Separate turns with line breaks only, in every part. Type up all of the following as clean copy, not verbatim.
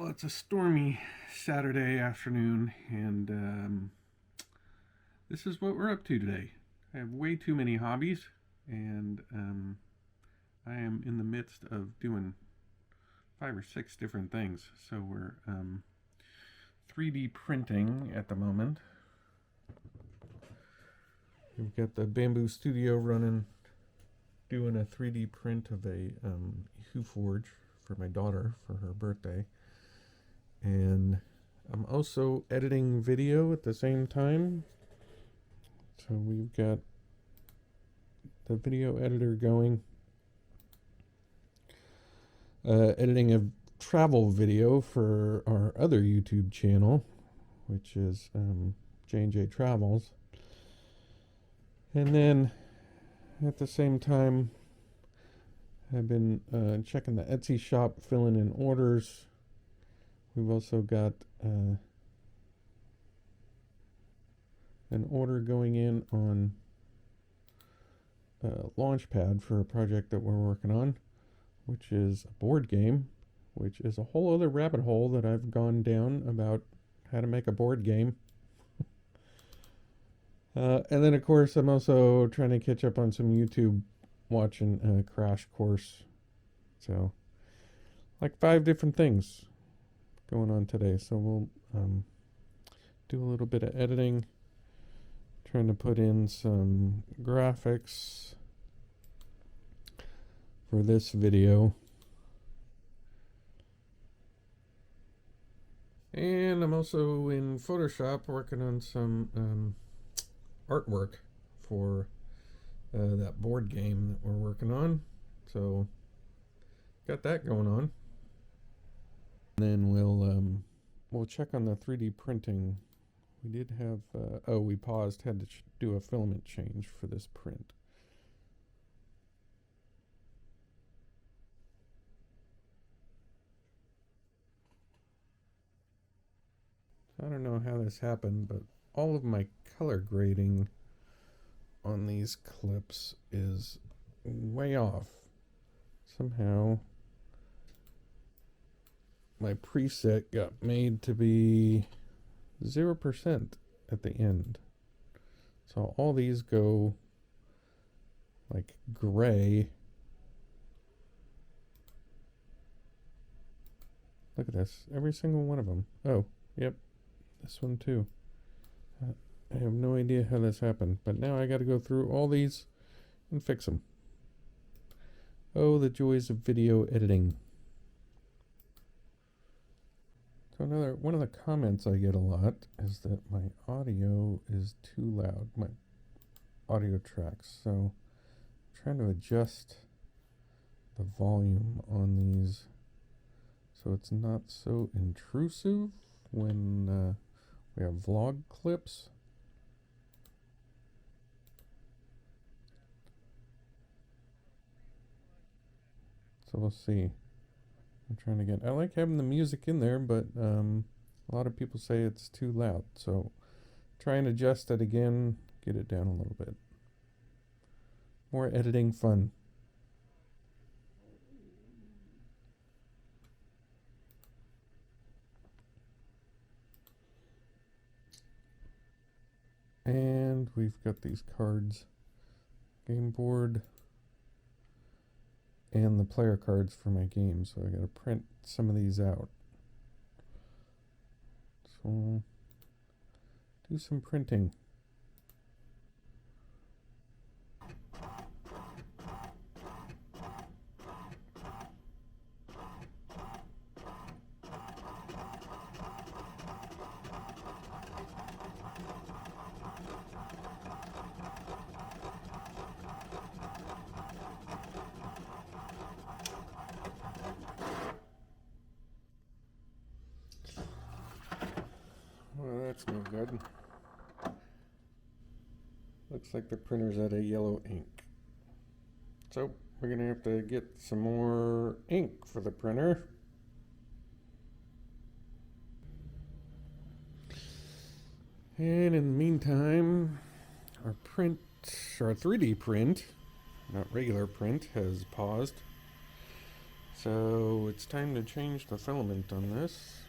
Well, it's a stormy Saturday afternoon, and this is what we're up to today. I have way too many hobbies, and I am in the midst of doing 5 or 6 different things. So we're 3D printing at the moment. We've got the Bamboo Studio running, doing a 3D print of a Forge for my daughter for her birthday. And I'm also editing video at the same time. So we've got the video editor going. Editing a travel video for our other YouTube channel, which is J&J Travels. And then at the same time, I've been checking the Etsy shop, filling in orders. We've also got an order going in on Launchpad for a project that we're working on, which is a board game, which is a whole other rabbit hole that I've gone down about how to make a board game. And then, of course, I'm also trying to catch up on some YouTube watching a crash course. So, like 5 different things going on today. So we'll do a little bit of editing, trying to put in some graphics for this video. And I'm also in Photoshop working on some artwork for that board game that we're working on. So got that going on. And then we'll check on the 3D printing. We did have we paused, had to do a filament change for this print. I don't know how this happened, but all of my color grading on these clips is way off. Somehow my preset got made to be 0% at the end. So all these go like gray. Look at this, every single one of them. Oh, yep, this one too. I have no idea how this happened, but now I got to go through all these and fix them. Oh, the joys of video editing. So one of the comments I get a lot is that my audio is too loud, my audio tracks. So I'm trying to adjust the volume on these so it's not so intrusive when we have vlog clips. So we'll see. I'm trying to get, I like having the music in there, but a lot of people say it's too loud. So try and adjust it again, get it down a little bit. More editing fun. And we've got these cards, game board, and the player cards for my game, so I gotta print some of these out. So do some printing. Well, that's no good. Looks like the printer's out of yellow ink. So we're gonna have to get some more ink for the printer. And in the meantime, our 3D print, not regular print, has paused. So it's time to change the filament on this.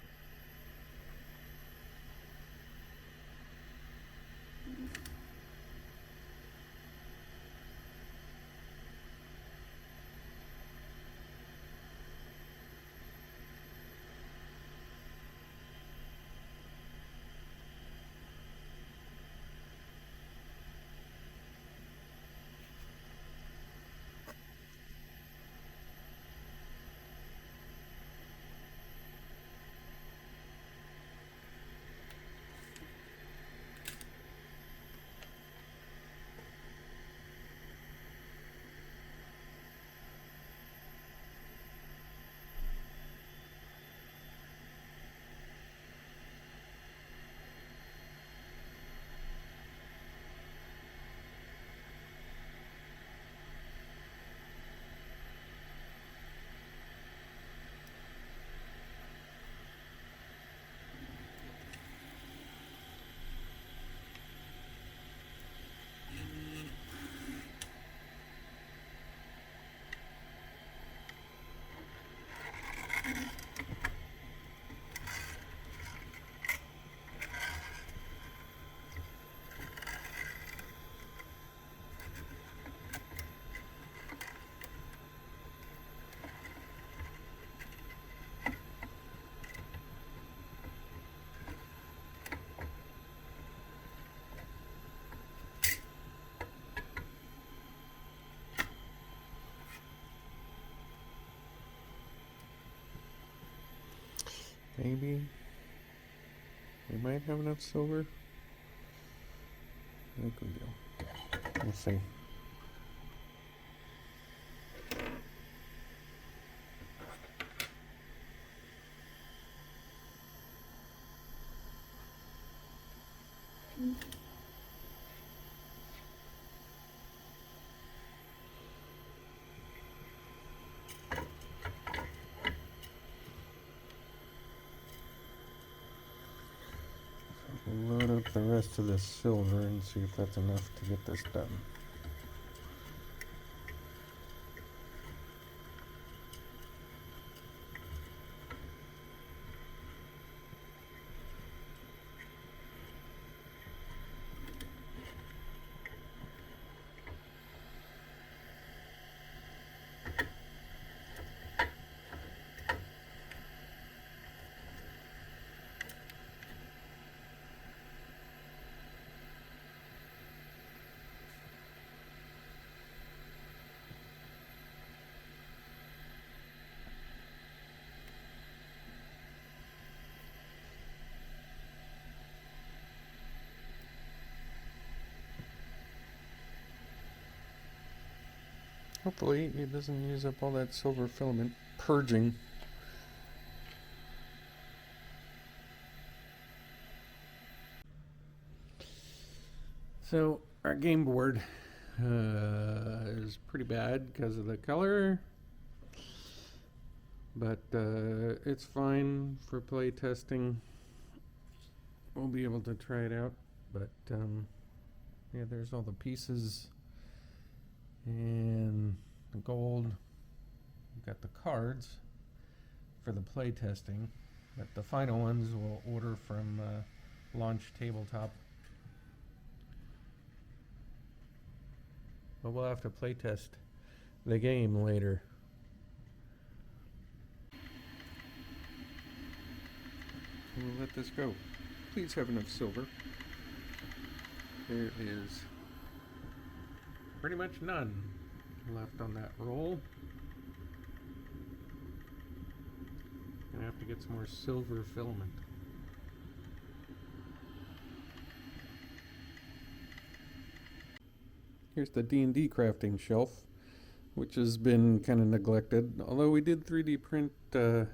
Maybe we might have enough silver. I think we do. We'll see. Load up the rest of this silver and see if that's enough to get this done. Hopefully it doesn't use up all that silver filament purging. So our game board is pretty bad because of the color, but it's fine for play testing. We'll be able to try it out, but yeah, there's all the pieces and the gold. We've got the cards for the play testing, but the final ones we'll order from Launch Tabletop. But we'll have to play test the game later. We'll let this go. Please have enough silver. There is pretty much none left on that roll. Gonna have to get some more silver filament. Here's the D&D crafting shelf, which has been kind of neglected. Although we did 3D print a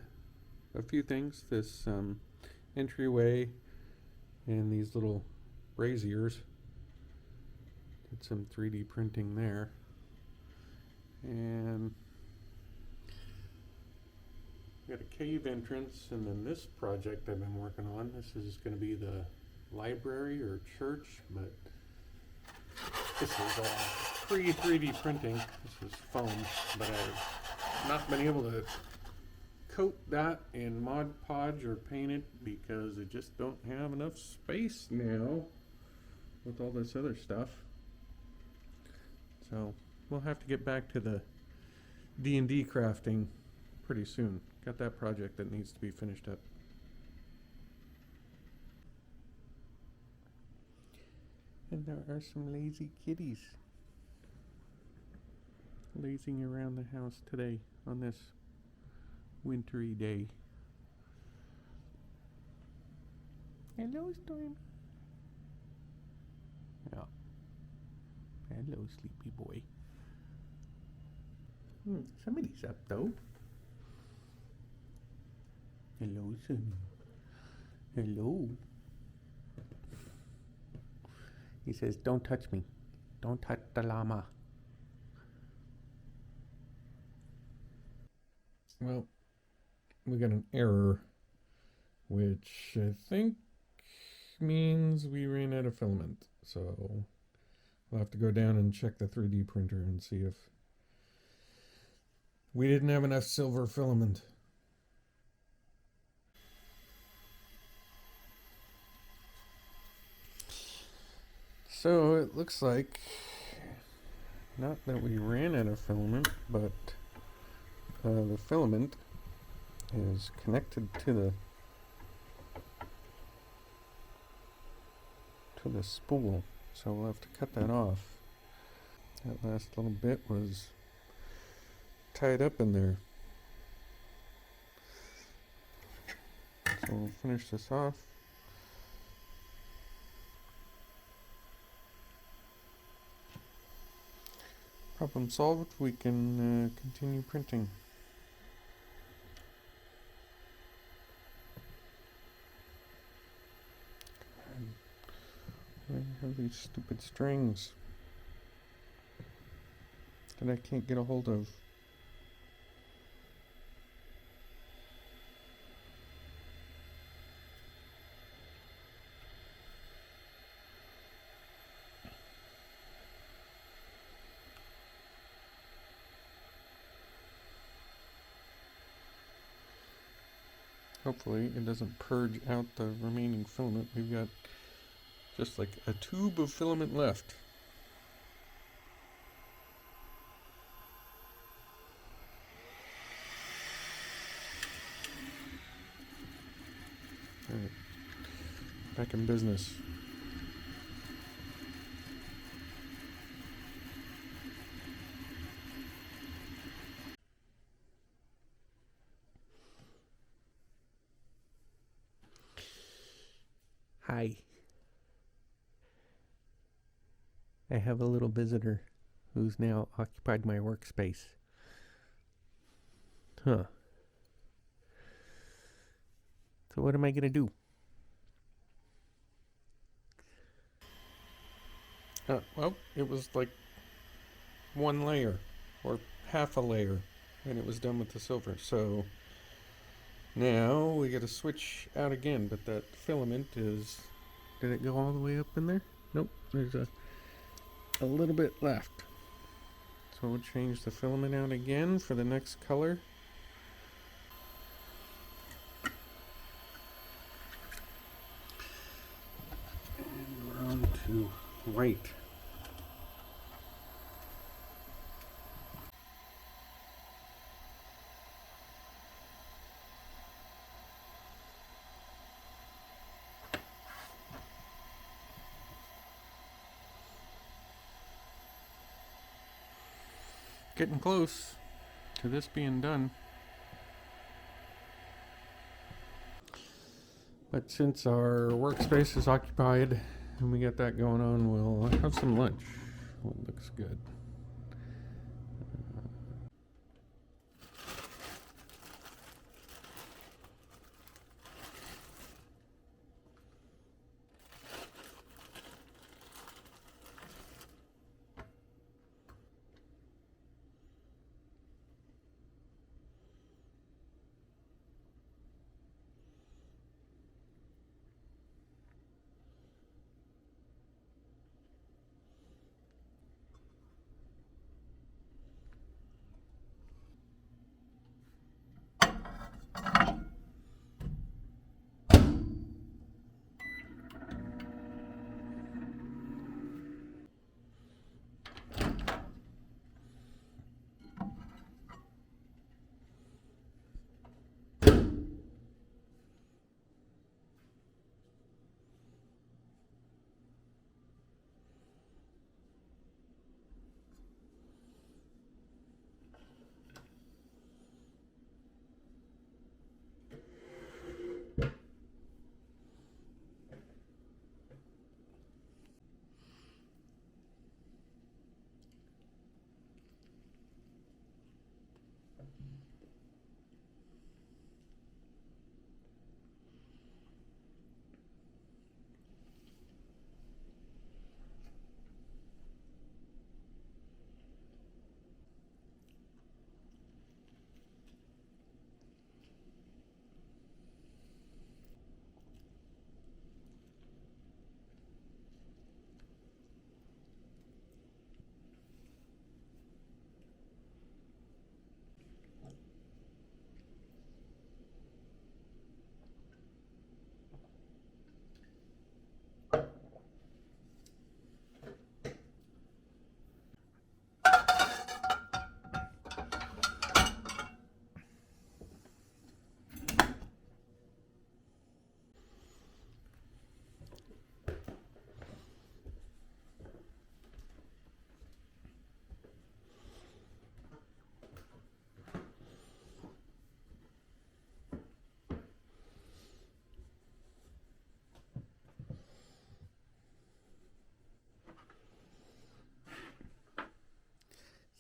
few things. This entryway and these little braziers. Did some 3D printing there. And we got a cave entrance, and then this project I've been working on. This is going to be the library or church, but this is pre-3D printing. This is foam, but I not been able to coat that in Mod Podge or paint it because I just don't have enough space now with all this other stuff. So we'll have to get back to the D&D crafting pretty soon. Got that project that needs to be finished up. And there are some lazy kitties lazing around the house today on this wintry day. Hello, Storm. Yeah. Hello, sleepy boy. Somebody's up though. Hello, son. Hello. He says, "Don't touch me. Don't touch the llama." Well, we got an error, which I think means we ran out of filament. So we'll have to go down and check the 3D printer and see if we didn't have enough silver filament. So it looks like, not that we ran out of filament, but the filament is connected to the spool, so we'll have to cut that off. That last little bit was tied up in there. So we'll finish this off. Problem solved. We can continue printing. I have these stupid strings that I can't get a hold of. Hopefully it doesn't purge out the remaining filament. We've got just like a tube of filament left. All right, back in business. Hi. I have a little visitor who's now occupied my workspace. Huh. So what am I gonna do? Well, it was like one layer, or half a layer, and it was done with the silver. So now we gotta switch out again, but that filament is... Did it go all the way up in there? Nope, there's a little bit left. So we'll change the filament out again for the next color. And we're on to white. Getting close to this being done. But since our workspace is occupied and we got that going on, we'll have some lunch. Well, it looks good.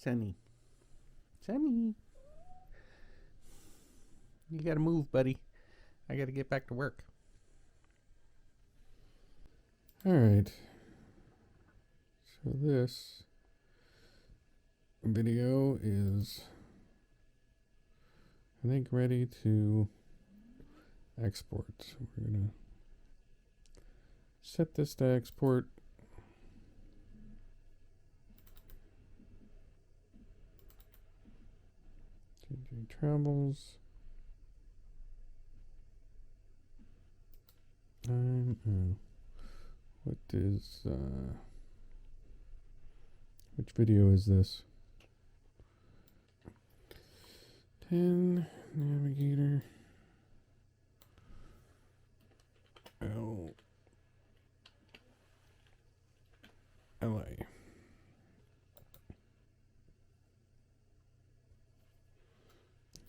Sunny. Sunny. You gotta move, buddy. I gotta get back to work. Alright. So this video is, I think, ready to export. So we're gonna set this to export. JJ Travels. What is which video is this? 10 Navigator LA.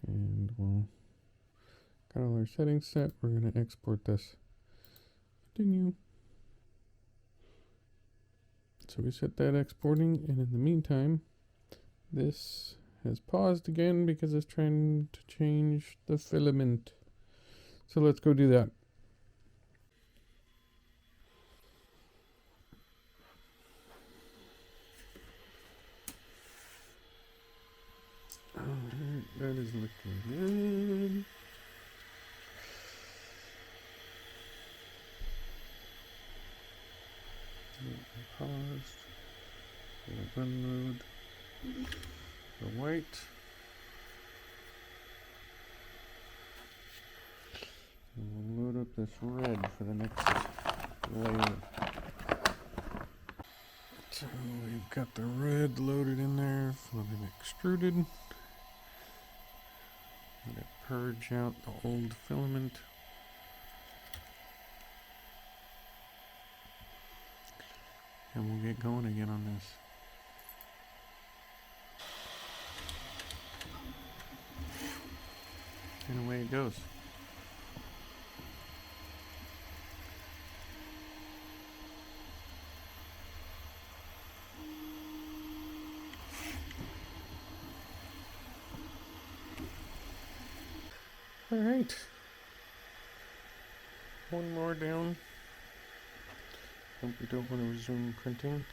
And we'll got all our settings set. We're going to export this. Continue. So we set that exporting, and in the meantime, this has paused again because it's trying to change the filament. So let's go do that. Alright, that is looking good. Paused. We'll unload the white. And we'll load up this red for the next layer. So we've got the red loaded in there, fluid extruded. Let it purge out the old filament. And we'll get going again on this. And away it goes. All right. One more down. Hope we don't want to resume printing.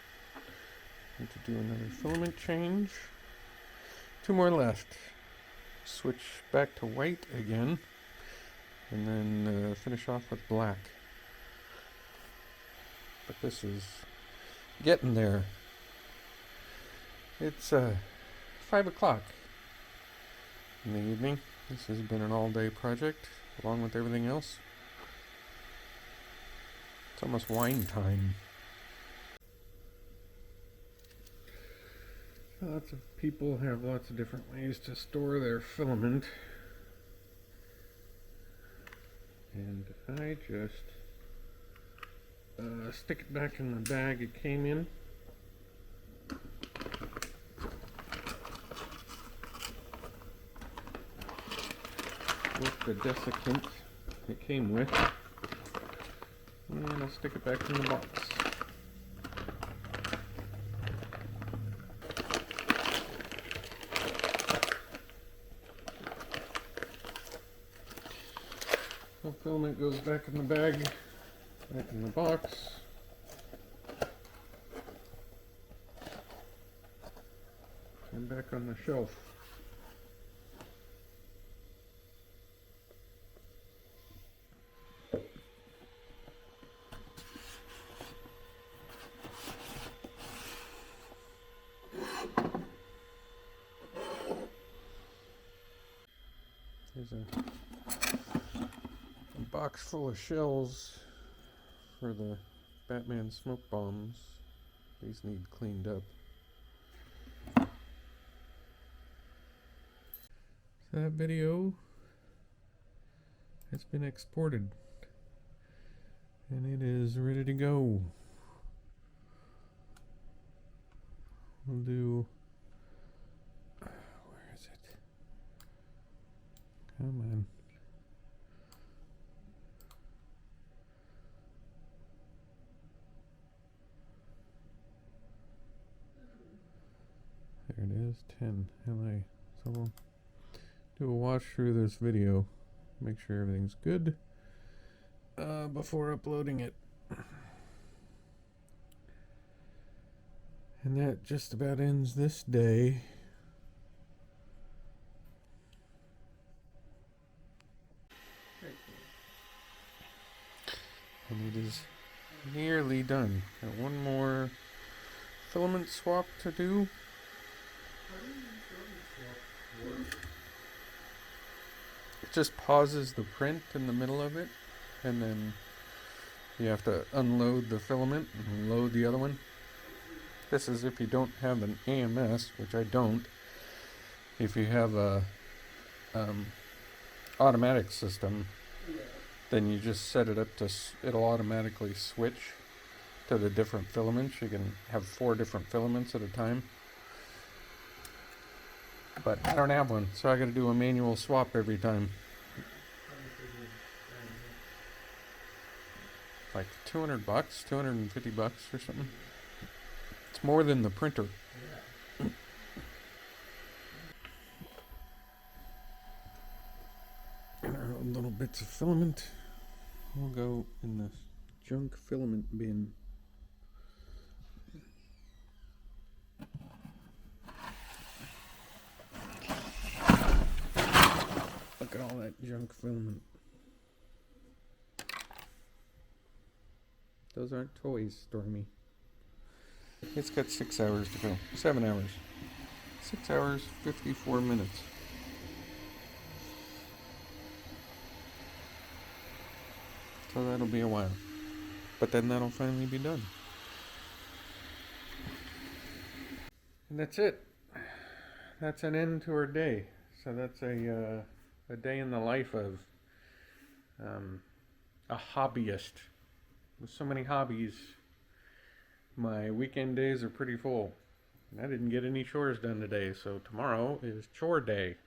Need to do another filament change. 2 more left. Switch back to white again, and then finish off with black. But this is getting there. It's 5 o'clock in the evening. This has been an all-day project, along with everything else. It's almost wine time. Lots of people have lots of different ways to store their filament. And I just stick it back in the bag it came in. With the desiccant it came with. And I'll stick it back in the box. The filament goes back in the bag, back in the box. And back on the shelf. There's a box full of shells for the Batman smoke bombs. These need cleaned up. So that video has been exported and it is ready to go. We'll do, where is it? Come on. There it is, 10 LA. So we'll do a watch through this video, make sure everything's good before uploading it. And that just about ends this day. And it is nearly done. Got one more filament swap to do. It just pauses the print in the middle of it, and then you have to unload the filament and load the other one. This is if you don't have an AMS, which I don't. If you have a automatic system, then you just set it up to, it'll automatically switch to the different filaments. You can have 4 different filaments at a time. But I don't have one, so I gotta do a manual swap every time. Like $200, $250 or something. It's more than the printer. And our little bits of filament will go in the junk filament bin. Look at all that junk filament. Those aren't toys, Stormy. It's got 6 hours to go. 7 hours. 6 hours, 54 minutes. So that'll be a while. But then that'll finally be done. And that's it. That's an end to our day. So that's a day in the life of a hobbyist. With so many hobbies, my weekend days are pretty full. And I didn't get any chores done today, so tomorrow is chore day.